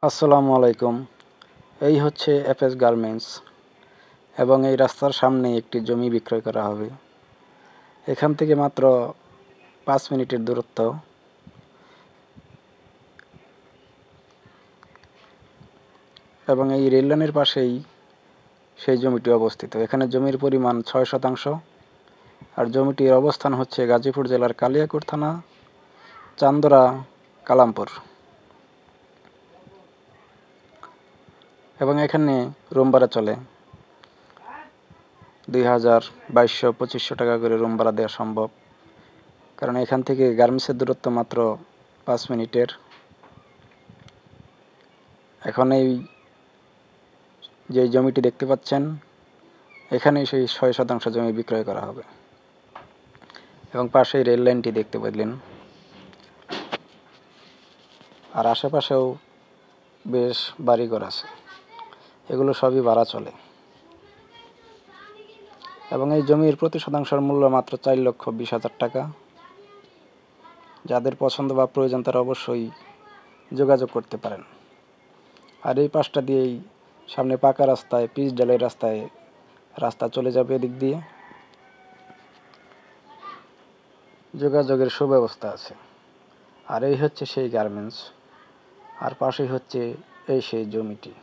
আসসালামু আলাইকুম। এই হচ্ছে এফএস গার্মেন্টস এবং এই রাস্তার সামনে একটি জমি বিক্রয় করা হবে। এখান থেকে মাত্র ৫ মিনিটের দূরত্ব এবং এই রেললাইনের পাশেই সেই জমিটি অবস্থিত। এখানে জমির পরিমাণ ৬ শতাংশ আর জমিটির অবস্থান হচ্ছে গাজীপুর জেলার কালিয়াকৈর থানা, চান্দরা, কালামপুর। এবং এখানে রুম ভাড়া চলে ২০০০, ২২০০, ২৫০০ টাকা করে রুম ভাড়া দেওয়া সম্ভব, কারণ এখান থেকে গার্মেন্টসের দূরত্ব মাত্র ৫ মিনিটের। এখন এই যে জমিটি দেখতে পাচ্ছেন, এখানেই সেই ৬ শতাংশ জমি বিক্রয় করা হবে এবং পাশেই রেল লাইনটি দেখতে পেলেন। আর আশেপাশেও বেশ বাড়িঘর আছে, এগুলো সবই ভাড়া চলে এবং এই জমির প্রতি শতাংশের মূল্য মাত্র ৪,২০,০০০ টাকা। যাদের পছন্দ বা প্রয়োজন তারা অবশ্যই যোগাযোগ করতে পারেন। আর এই পাশটা দিয়েই সামনে পাকা রাস্তায়, পিচ ঢালাই রাস্তা চলে যাবে এদিক দিয়ে। যোগাযোগের সুব্যবস্থা আছে। আর এই হচ্ছে সেই গার্মেন্টস, আর পাশেই হচ্ছে এই সেই জমিটি।